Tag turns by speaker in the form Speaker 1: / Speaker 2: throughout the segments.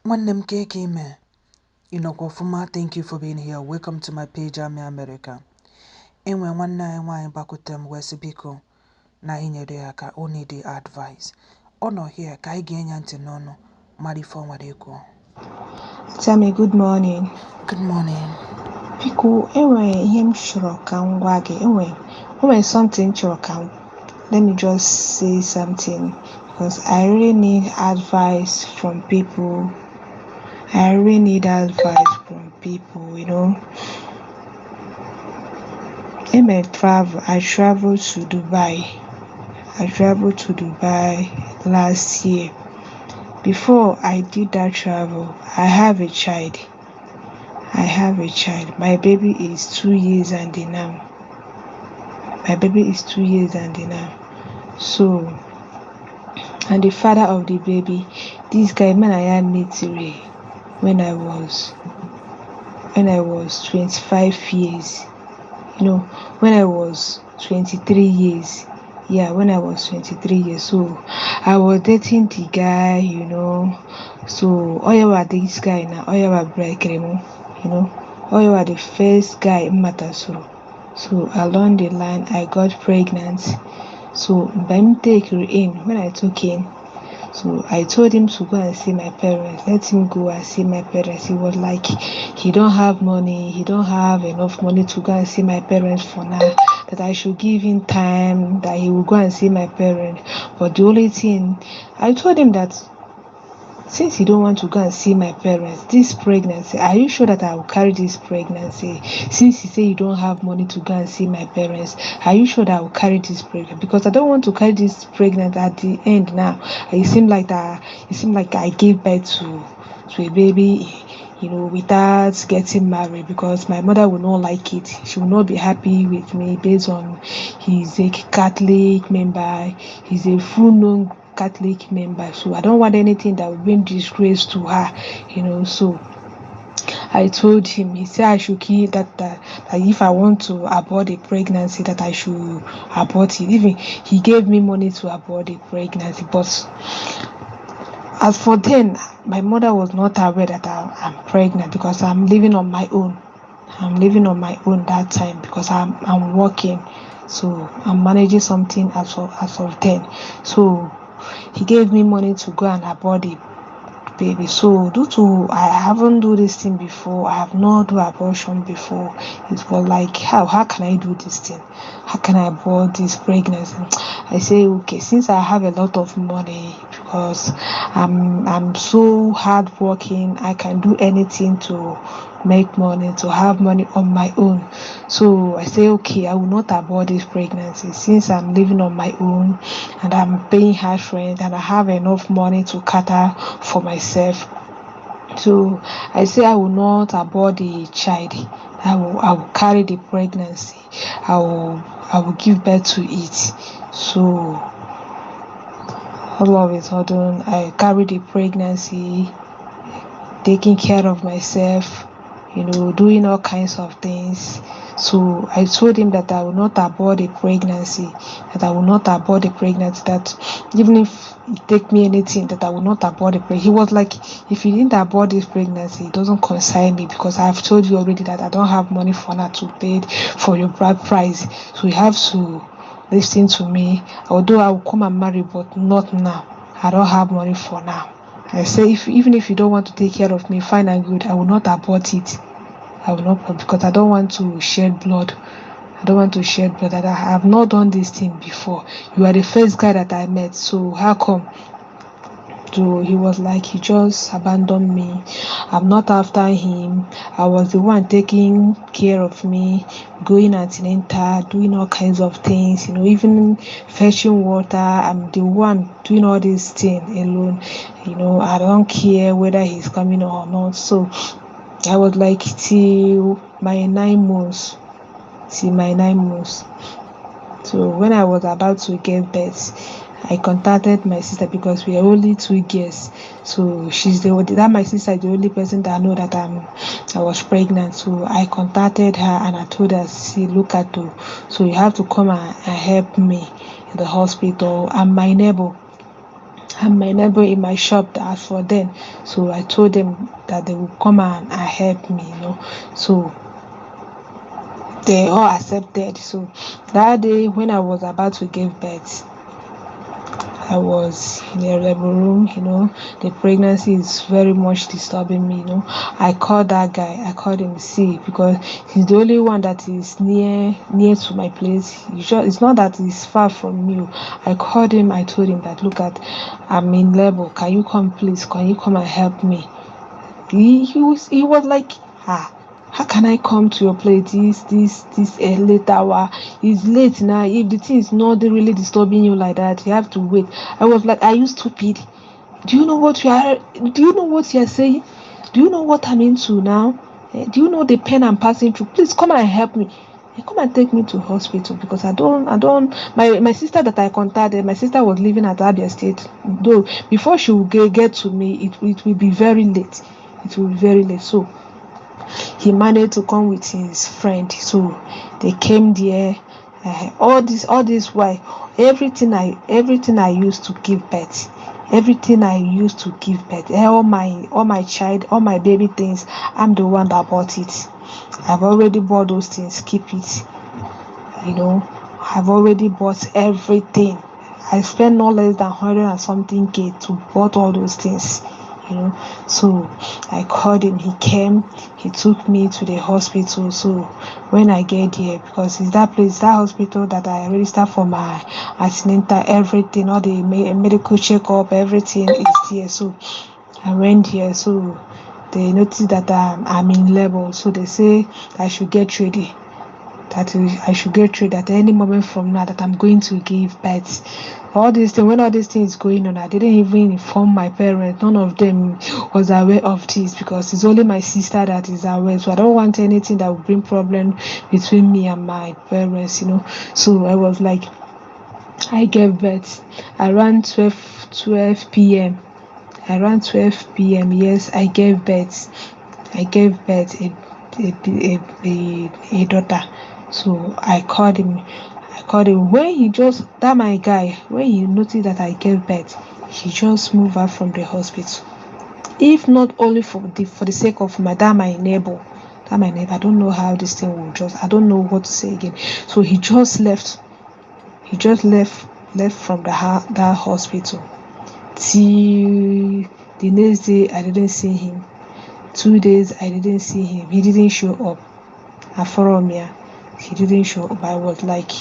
Speaker 1: Nwanne m ka ime ịnọkwa ọfụma. Thank you for being here. Welcome to my page, Ami America. Enwe nwanne anyị nwaanyị gbakwute m wee sị biko na inyere ya aka o need advice. Ọ nọ here ka anyị ga-enye ntị n'ọnụ mara ife ọ nwere ikwu.
Speaker 2: Tami, good morning.
Speaker 1: Good morning.
Speaker 2: Biko, enwe ihe m chọrọ ka m gwa gị. Enwe something chọrọ ka m. Let me just say something because I really need advice from people. I really need advice from people, you know. I traveled to Dubai. I traveled to Dubai last year. Before I did that travel, I have a child. My baby is 2 years and now. So, and the father of the baby, this guy, man, I had met when I was 25 years. You know, when I was 23 years. Yeah, when I was 23 years. So, I was dating the guy, you know. So, this guy now, you know, the first guy in Matasuro. So, along the line, I got pregnant. So, when I took in, so I told him to go and see my parents. Let him go and see my parents. He was like, he don't have money. He don't have enough money to go and see my parents for now. That I should give him time, that he will go and see my parents. But the only thing, I told him that since you don't want to go and see my parents, this pregnancy, are you sure that I will carry this pregnancy? Since you say you don't have money to go and see my parents, are you sure that I will carry this pregnancy? Because I don't want to carry this pregnancy at the end now. It seemed like I gave birth to a baby, you know, without getting married, because my mother will not like it. She will not be happy with me based on he's a Catholic member, he's a full-known Catholic member, so I don't want anything that will bring disgrace to her, you know. So I told him, he said I should keep that if I want to abort a pregnancy, that I should abort it. Even he gave me money to abort a pregnancy, but as for then, my mother was not aware that I'm pregnant because I'm living on my own. That time because I'm working, so I'm managing something as of then. So he gave me money to go and abort the baby. So due to I haven't do this thing before, I have not do abortion before. It was like how can I do this thing? How can I abort this pregnancy? I say okay, since I have a lot of money, because I'm so hardworking, I can do anything to make money, to have money on my own. So I say okay, I will not abort this pregnancy since I'm living on my own and I'm paying house rent and I have enough money to cater for myself. So I say I will not abort the child. I will carry the pregnancy. I will give birth to it. So all of a sudden I carry the pregnancy, taking care of myself, you know, doing all kinds of things. So I told him that I will not abort the pregnancy, that even if it take me anything, that I will not abort the pregnancy. He was like, if you didn't abort this pregnancy, it doesn't concern me, because I have told you already that I don't have money for now to pay for your bride price. So you have to listen to me. Although I will come and marry, but not now. I don't have money for now. I say, even if you don't want to take care of me, fine and good, I will not abort it. I will not, because I don't want to shed blood. That I have not done this thing before. You are the first guy that I met, so how come? So he was like, he just abandoned me. I'm not after him. I was the one taking care of me, going antenatal, doing all kinds of things, you know, even fetching water. I'm the one doing all these things alone. You know, I don't care whether he's coming or not. So I was like, till my 9 months. So when I was about to give birth, I contacted my sister, because we are only 2 girls. So my sister is the only person that know that I was pregnant. So I contacted her and I told her, see, look at you. So you have to come and help me in the hospital. And my neighbor and my neighbor in my shop that for them. So I told them that they would come and help me, So they all accepted. So that day when I was about to give birth, I was in a labor room, the pregnancy is very much disturbing me, I called that guy, I called him see, because he's the only one that is near to my place. It's not that he's far from me. I called him, I told him that look at, I'm in labor, can you come please, can you come and help me? He was like, how can I come to your place this late hour? It's late now. If the thing is not really disturbing you like that, you have to wait. I was like, are you stupid? Do you know what you are saying? Do you know what I'm into now? Do you know the pain I'm passing through? Please come and help me. Come and take me to hospital, because I don't my sister that I contacted, my sister was living at Abia State. Though before she will get to me, it will be very late. It will be very late. So he managed to come with his friend. So they came there. All this while, everything I used to give birth, all my baby things, I'm the one that bought it. I've already bought those things. Keep it. I've already bought everything. I spent no less than 100 and something K to bought all those things. So I called him, he came, he took me to the hospital. So when I get there, because it's that hospital that I registered for my antenatal, everything, all the medical checkup, everything is there. So I went here. So they noticed that I'm in labor. So they say I should get ready. That I should get ready at any moment from now that I'm going to give birth. When all these things going on, I didn't even inform my parents. None of them was aware of this, because it's only my sister that is aware. So I don't want anything that will bring problem between me and my parents, So I was like, I gave birth around 12 p.m. Around 12 p.m. Yes, I gave birth. A daughter. So I called him. When he my guy, when he noticed that I gave birth, he just moved out from the hospital. If not only for the sake of my neighbor, I don't know how this thing will I don't know what to say again. So he just left. He just left from that hospital. Till the next day, I didn't see him. 2 days, I didn't see him. He didn't show up. Aforomia, he didn't show up. I was like,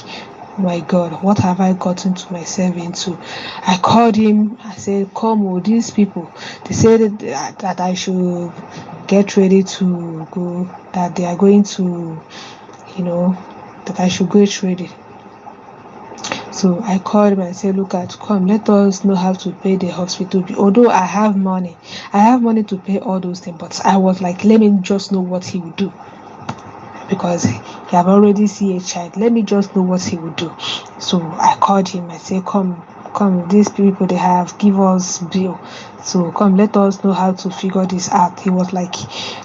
Speaker 2: oh my God, what have I gotten to myself into? I called him. I said, come, these people, they said that I should get ready to go, that they are going to, that I should get ready. So I called him and said, look come, let us know how to pay the hospital bill. Although I have money to pay all those things, but I was like, let me just know what he would do, because he have already seen a child. Let me just know what he would do. So I called him. I said, come, these people, they have give us bill. So come, let us know how to figure this out. He was like,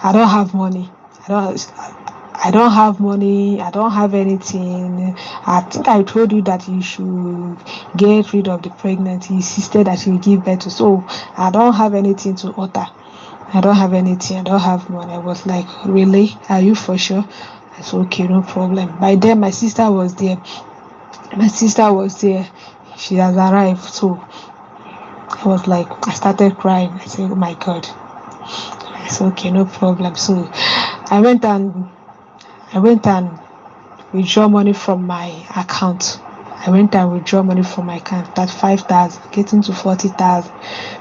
Speaker 2: I don't have money. I don't have money. I don't have anything. I think I told you that you should get rid of the pregnancy. He insisted that he will give birth to. So I don't have anything to utter. I don't have anything. I don't have money. I was like, really? Are you for sure? I said, okay, no problem. By then, my sister was there. She has arrived. So I was like, I started crying. I said, oh my God. I said, okay, no problem. So I went and withdraw money from my account. That 5,000, getting to 40,000,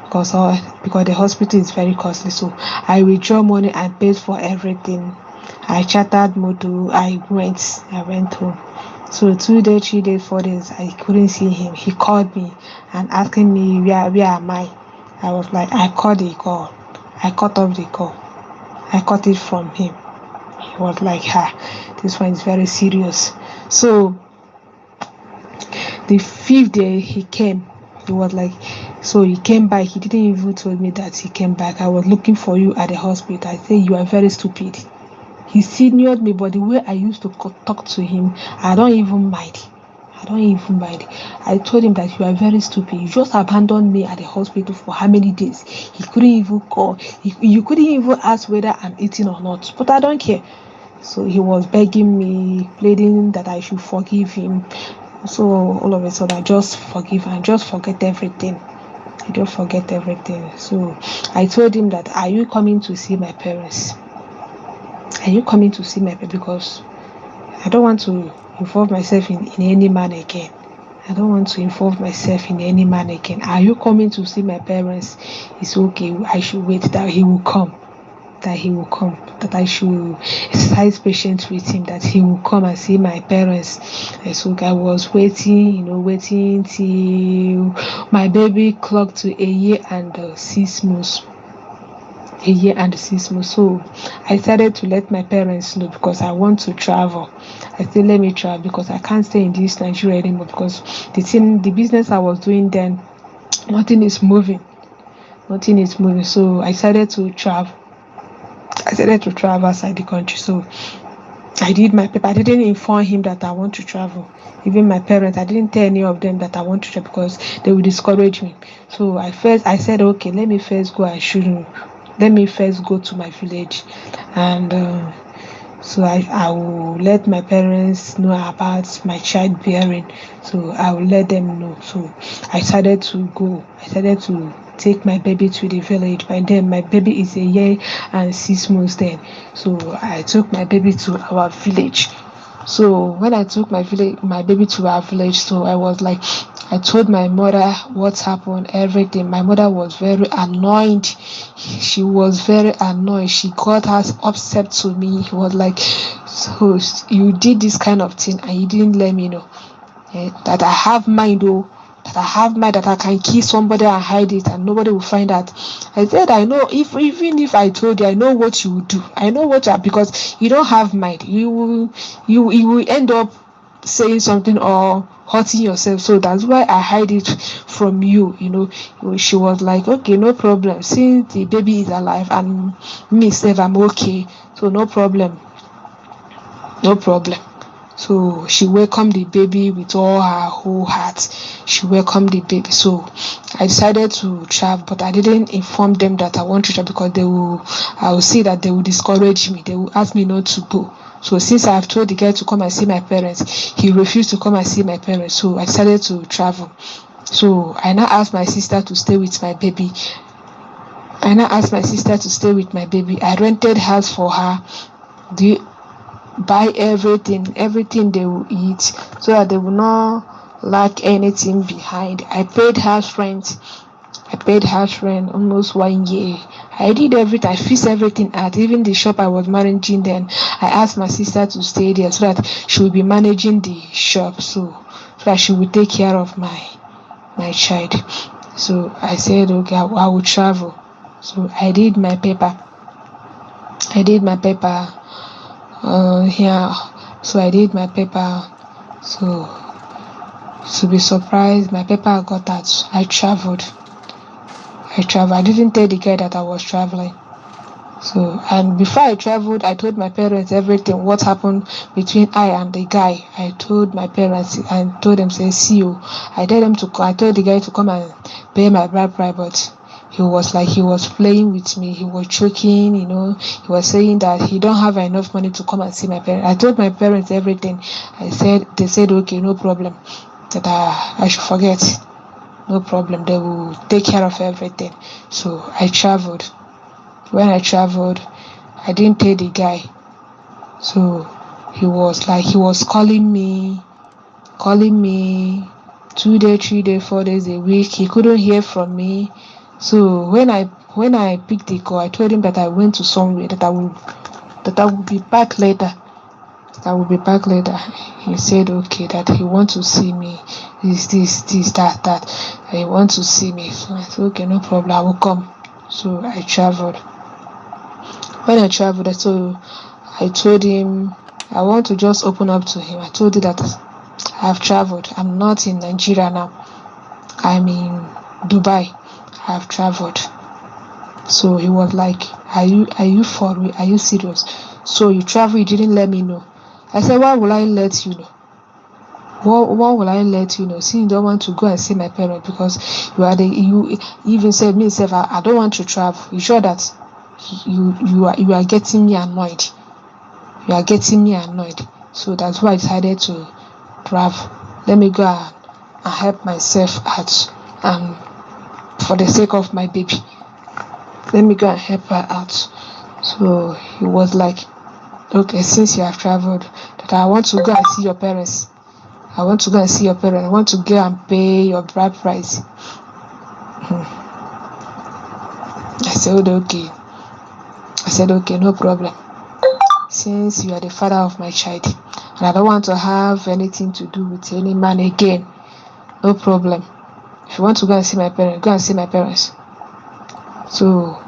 Speaker 2: because the hospital is very costly. So I withdraw money and paid for everything. I chartered motor. I went home. So 2 days, 3 days, 4 days, I couldn't see him. He called me and asking me where am I. I was like, I called the call. I cut off the call. I cut it from him. He was like, this one is very serious. So the 5th day he came. He was like, so he came back. He didn't even tell me that he came back. I was looking for you at the hospital. I said, you are very stupid. He seniored me, but the way I used to talk to him, I don't even mind. I don't even mind. I told him that you are very stupid. You just abandoned me at the hospital for how many days? He couldn't even call. You couldn't even ask whether I'm eating or not. But I don't care. So he was begging me, pleading that I should forgive him. So all of a sudden, I just forgive and just forget everything. I don't forget everything. So I told him that, are you coming to see my parents? Are you coming to see my parents? Because I don't want to involve myself in any man again. I don't want to involve myself in any man again. Are you coming to see my parents? It's okay. I should wait that he will come. That he will come. That I should exercise patience with him. That he will come and see my parents. And so I was waiting, waiting till my baby clocked to a year and 6 months. A year and 6 months. So I started to let my parents know because I want to travel. I said, let me travel because I can't stay in this Nigeria anymore because the business I was doing then, nothing is moving. Nothing is moving. So I started to travel. I started to travel outside the country. So I did my paper. I didn't inform him that I want to travel. Even my parents, I didn't tell any of them that I want to travel because they would discourage me. So I said, okay, let me first go. Let me first go to my village, and so I will let my parents know about my childbearing. So I will let them know. So I started to go. I started to take my baby to the village. By then, my baby is a year and 6 months then. So I took my baby to our village. So when I took my baby to our village, so I told my mother what happened, everything. My mother was very annoyed. She was very annoyed. She got us upset to me. He was like, so you did this kind of thing and you didn't let me know. That I have mind, that I can kill somebody and hide it and nobody will find out. I said, I know, even if I told you, I know what you will do. I know because you don't have mind. You will end up saying something or hurting yourself. So that's why I hide it from you. She was like, okay, no problem. Since the baby is alive and me said I'm okay, so no problem. So she welcomed the baby with all her whole heart. She welcomed the baby. So I decided to travel, but I didn't inform them that I want to travel because I will see that they will discourage me. They will ask me not to go. So since I have told the guy to come and see my parents, he refused to come and see my parents. So I decided to travel. So I now asked my sister to stay with my baby. I rented house for her. Buy everything they will eat so that they will not lack anything behind. I paid house rent almost 1 year. I did everything. I fixed everything out. Even the shop I was managing then, I asked my sister to stay there so that she will be managing the shop, so that she will take care of my child. So I said, okay, I will travel. So I did my paper. Here. So I did my paper. So to be surprised, my paper got out. I traveled. I didn't tell the guy that I was traveling. So, and before I traveled, I told my parents everything, what happened between I and the guy. I told my parents and told them, say, see you. I told the guy to come and pay my bride, but he was playing with me. He was choking, he was saying that he don't have enough money to come and see my parents. I told my parents everything. They said, okay, no problem, that I should forget. No problem, they will take care of everything. So I traveled. When I traveled, I didn't tell the guy. So he was calling me 2 days, 3 days, 4 days a week. He couldn't hear from me. So when I picked the call, I told him that I went to somewhere, that I would be back later. He said, okay, that he wants to see me. This, that. He wants to see me. So I said, okay, no problem, I will come. So I traveled. When I traveled, so I told him I want to just open up to him. I told him that I have traveled. I'm not in Nigeria now. I'm in Dubai. I have traveled. So he was like, are you for real? Are you serious? So you travel, you didn't let me know. I said, why will I let you know? What will I let you know? See, you don't want to go and see my parents because you even said me self, I don't want to travel. You sure that you are getting me annoyed? You are getting me annoyed. So that's why I decided to travel. Let me go and help myself out, and for the sake of my baby, let me go and help her out. So he was like, okay, since you have traveled, that I want to go and see your parents. I want to go and see your parents. I want to go and pay your bride price. I said, okay. I said, okay, no problem. Since you are the father of my child, and I don't want to have anything to do with any man again, no problem. If you want to go and see my parents, go and see my parents. So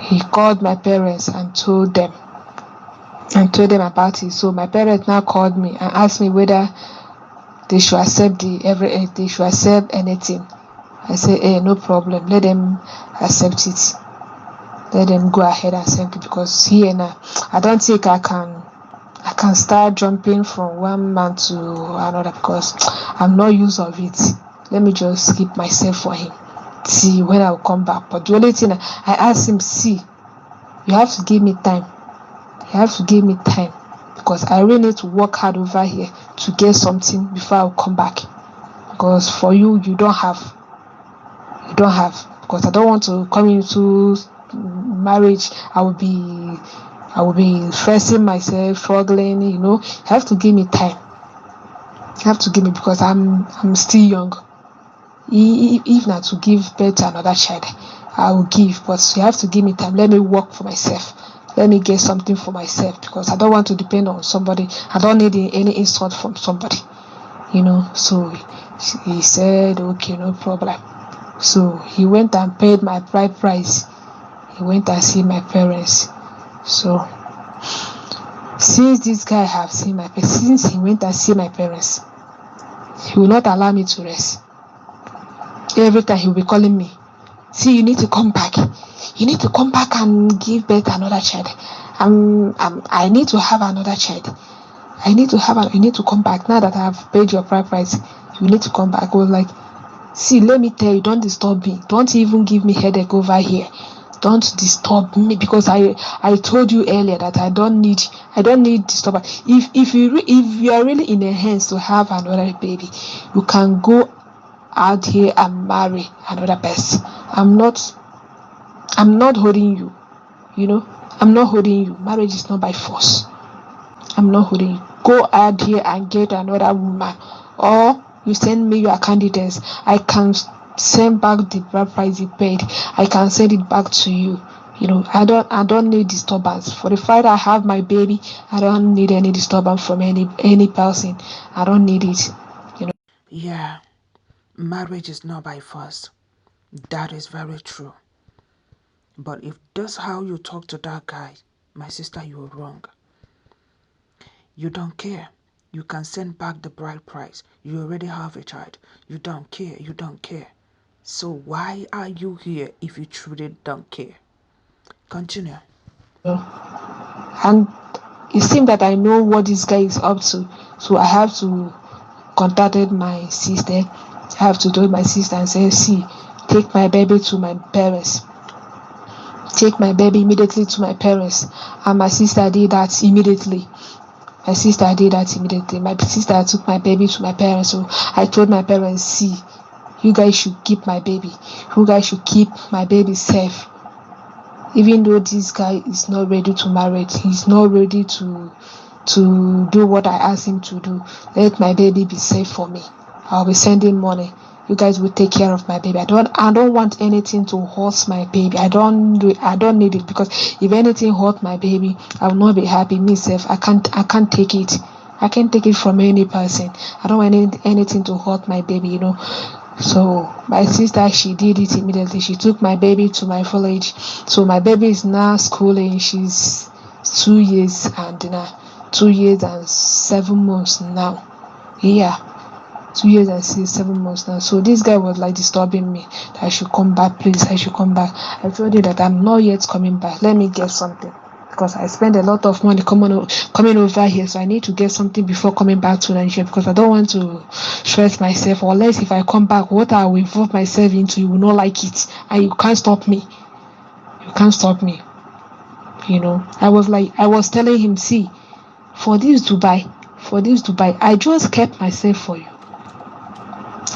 Speaker 2: he called my parents and told them about it. So my parents now called me and asked me whether they should accept anything. I said, no problem. Let them accept it. Let them go ahead and accept it, because here now, I don't think I can start jumping from one man to another, because I'm not used of it. Let me just keep myself for him. See when I'll come back. But the only thing I asked him, see, you have to give me time. You have to give me time, because I really need to work hard over here to get something before I'll come back. Because for you don't have. Because I don't want to come into marriage. I will be stressing myself, struggling. You have to give me time. You have to give me, because I'm still young. If not to give birth to another child, I will give, but you have to give me time. Let me work for myself. Let me get something for myself, because I don't want to depend on somebody. I don't need any insult from somebody. So he said, okay, no problem. So he went and paid my bride price. He went and see my parents. So since this guy since he went and see my parents, he will not allow me to rest. Every time he will be calling me, see, you need to come back. You need to come back and give birth to another child. I need to have another child. You need to come back. Now that I have paid your bride price, you need to come back. I was like, see, let me tell you, don't disturb me. Don't even give me headache over here. Don't disturb me, because I told you earlier that I don't need disturbance. If you are really in the hands to have another baby, you can go out here and marry another person. I'm not holding you. I'm not holding you. Marriage is not by force. I'm not holding you. Go out here and get another woman, or you send me your candidates. I can send back the bride price you paid. I can send it back to you. I don't need disturbance. For the fact I have my baby, I don't need any disturbance from any person. I don't need it.
Speaker 1: Yeah, marriage is not by force. That is very true. But if that's how you talk to that guy, my sister, you're wrong. You don't care. You can send back the bride price. You already have a child. You don't care. You don't care. So why are you here if you truly don't care? Continue.
Speaker 2: And it seems that I know what this guy is up to. So I have to contacted my sister. I have to tell my sister and say, see, take my baby to my parents. Take my baby immediately to my parents. And my sister did that immediately. My sister took my baby to my parents. So I told my parents, see, you guys should keep my baby. You guys should keep my baby safe. Even though this guy is not ready to marry, he's not ready to do what I asked him to do. Let my baby be safe for me. I'll be sending money. You guys will take care of my baby. I don't want anything to hurt my baby. I don't need it, because if anything hurt my baby, I will not be happy. Myself, I can't take it. I can't take it from any person. I don't want anything to hurt my baby. So my sister, she did it immediately. She took my baby to my village. So my baby is now schooling. She's 2 years and 7 months now. Yeah, 2 years and 7 months now. So this guy was like disturbing me that I should come back, please. I should come back. I told you that I'm not yet coming back. Let me get something. because I spend a lot of money coming over here, so I need to get something before coming back to Nigeria because I don't want to stress myself. Unless if I come back, what I will involve myself into, you will not like it, and you can't stop me. You can't stop me. I was telling him, see, for this Dubai, I just kept myself for you.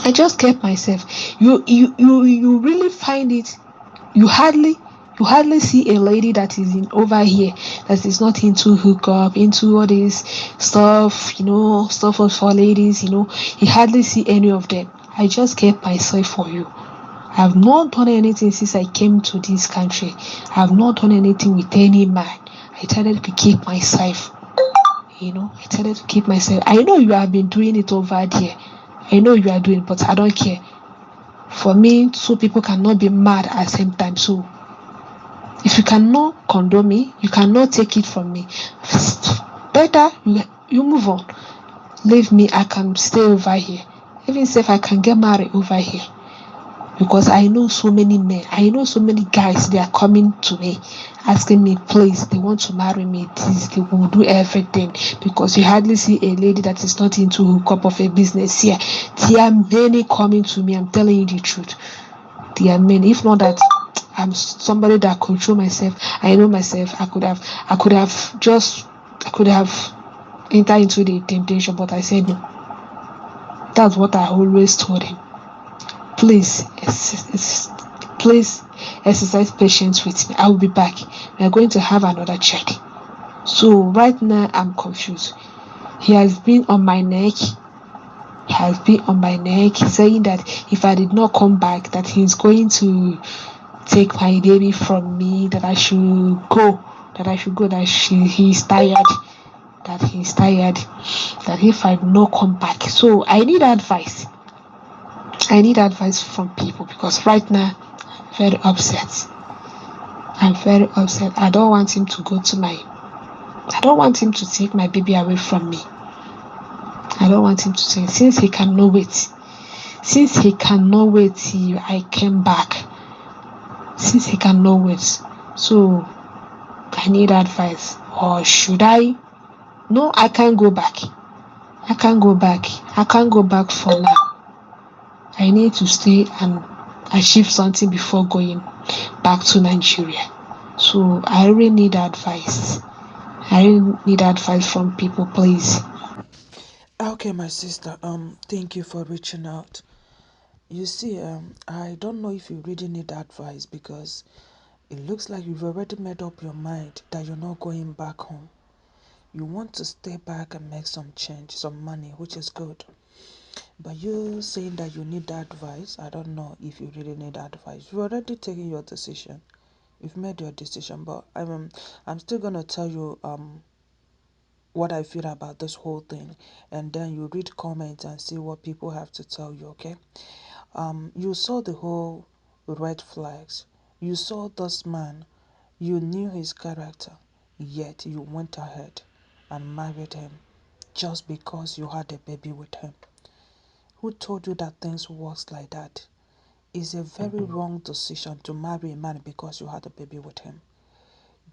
Speaker 2: I just kept myself. You really find it. You hardly see a lady that is in over here that is not into hookup, into all this stuff, stuff for ladies. You hardly see any of them. I just kept myself for you. I have not done anything since I came to this country. I have not done anything with any man. I decided to keep myself. I decided to keep myself. I know you have been doing it over there. I know you are doing it, but I don't care. For me, two people cannot be mad at the same time. So if you cannot condone me, you cannot take it from me. Better you move on. Leave me. I can stay over here. Even if I can get married over here. Because I know so many men, I know so many guys, they are coming to me asking me, please, they want to marry me, they will do everything, because you hardly see a lady that is not into hookup of a business here. There are many coming to me, I'm telling you the truth. There are many. If not that I'm somebody that control myself, I know myself, I could have entered into the temptation, but I said no. That's what I always told him. Please exercise patience with me. I will be back. We are going to have another check. So right now I'm confused. He has been on my neck. Saying that if I did not come back, that he's going to take my baby from me, that I should go, he's tired, that if I do not come back. So I need advice. From people, because right now I'm very upset. I don't want him to take my baby away from me. I don't want him to take, since he cannot wait till I came back. So I need advice. Or should I? No, I can't go back. I can't go back for now. I need to stay and achieve something before going back to Nigeria. So I really need advice. From people, please.
Speaker 1: Okay, my sister, thank you for reaching out. You see, I don't know if you really need advice, because it looks like you've already made up your mind that you're not going back home. You want to stay back and make some change, some money, which is good. But you saying that you need advice, I don't know if you really need advice. You've already taken your decision. You've made your decision, but I'm still gonna tell you what I feel about this whole thing, and then you read comments and see what people have to tell you, okay? You saw the whole red flags. You saw this man. You knew his character, yet you went ahead and married him just because you had a baby with him. Who told you that things works like that? It's a very wrong decision to marry a man because you had a baby with him.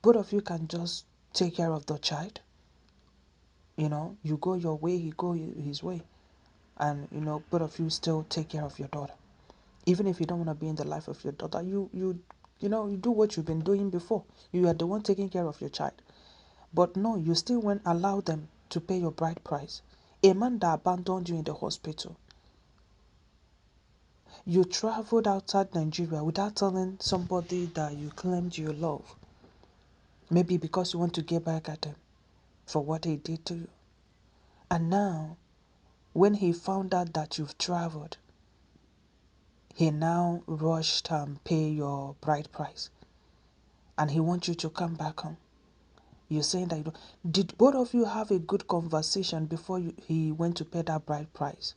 Speaker 1: Both of you can just take care of the child. You go your way, he go his way. And, both of you still take care of your daughter. Even if you don't want to be in the life of your daughter, you do what you've been doing before. You are the one taking care of your child. But no, you still won't allow them to pay your bride price. A man that abandoned you in the hospital. You traveled outside Nigeria without telling somebody that you claimed you love. Maybe because you want to get back at him for what he did to you. And now, when he found out that you've traveled, he now rushed and pay your bride price. And he wants you to come back home. You're saying that you don't. Did both of you have a good conversation before he went to pay that bride price?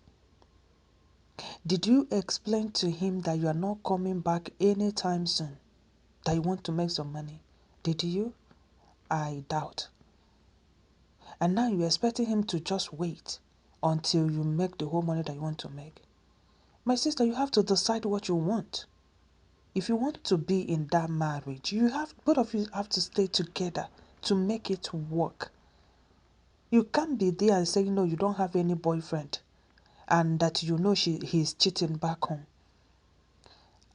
Speaker 1: Did you explain to him that you are not coming back anytime soon? That you want to make some money? Did you? I doubt. And now you're expecting him to just wait until you make the whole money that you want to make. My sister, you have to decide what you want. If you want to be in that marriage, both of you have to stay together to make it work. You can't be there and saying, no, you don't have any boyfriend, and that he's cheating back home.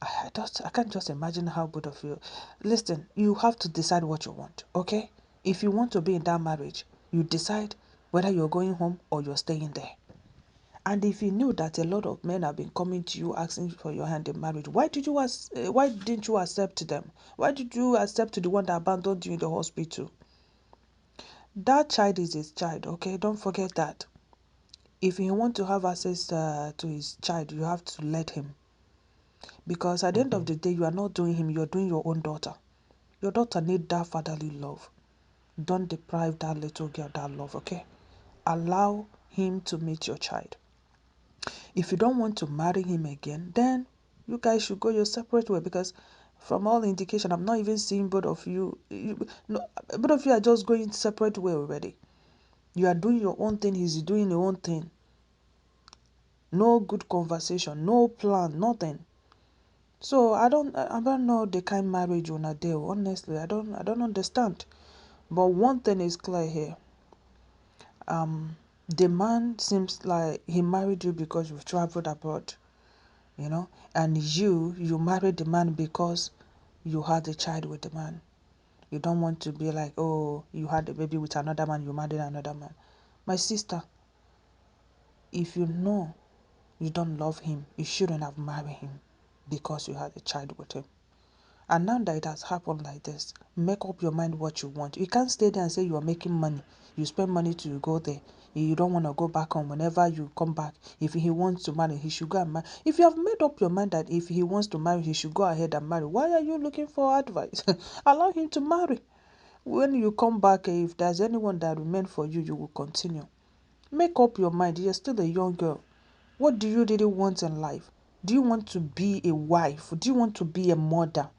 Speaker 1: I can't just imagine how both of you. Listen, you have to decide what you want, okay? If you want to be in that marriage, you decide whether you're going home or you're staying there. And if you knew that a lot of men have been coming to you asking for your hand in marriage, why didn't you accept them? Why did you accept the one that abandoned you in the hospital? That child is his child, okay? Don't forget that. If you want to have access to his child, you have to let him. Because at the end of the day, you are not doing him, you're doing your own daughter. Your daughter needs that fatherly love. Don't deprive that little girl that love, okay? Allow him to meet your child. If you don't want to marry him again, then you guys should go your separate way, because from all indication, I'm not even seeing both of you. Both of you are just going separate way already. You are doing your own thing, he's doing your own thing. No good conversation, no plan, nothing. So I don't know the kind of marriage on a day. Honestly, I don't understand. But one thing is clear here. The man seems like he married you because you've traveled abroad, and you married the man because you had a child with the man. You don't want to be like, oh, you had a baby with another man, you married another man. My sister, if you know you don't love him, you shouldn't have married him because you had a child with him. And now that it has happened like this, make up your mind what you want. You can't stay there and say you are making money. You spend money to go there. You don't want to go back home. Whenever you come back, if he wants to marry, he should go and marry. If you have made up your mind that if he wants to marry, he should go ahead and marry, why are you looking for advice? Allow him to marry. When you come back, if there's anyone that remains for you, you will continue. Make up your mind. You're still a young girl. What do you really want in life? Do you want to be a wife? Do you want to be a mother?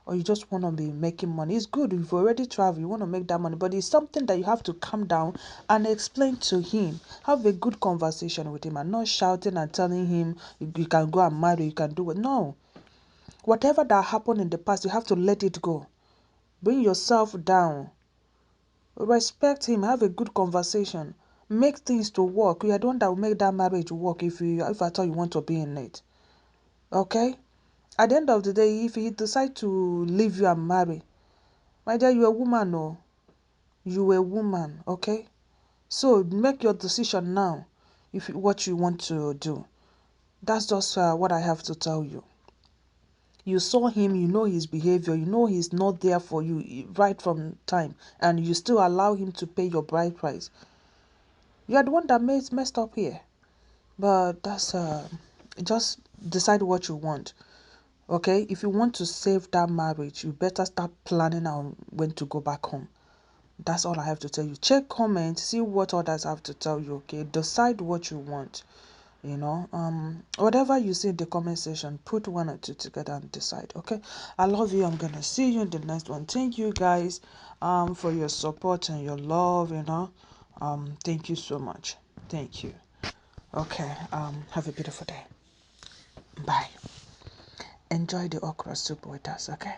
Speaker 1: Or you just want to be making money? It's good. You've already traveled. You want to make that money. But it's something that you have to calm down and explain to him. Have a good conversation with him and not shouting and telling him you can go and marry, you can do it. No. Whatever that happened in the past, you have to let it go. Bring yourself down. Respect him. Have a good conversation. Make things to work. You are the one that will make that marriage work if at all you want to be in it. Okay? At the end of the day, if he decide to leave you and marry, my dear, you're a woman, oh. You're a woman, okay? So make your decision now what you want to do. That's just what I have to tell you. You saw him, you know his behavior, you know he's not there for you right from time, and you still allow him to pay your bride price. You are the one that messed up here. But that's just decide what you want. Okay, if you want to save that marriage, you better start planning on when to go back home. That's all I have to tell you. Check comments, see what others have to tell you. Okay, decide what you want. Whatever you see in the comment section, put one or two together and decide. Okay, I love you. I'm gonna see you in the next one. Thank you guys for your support and your love. Thank you so much. Thank you. Okay, have a beautiful day. Bye. Enjoy the okra soup with us, okay?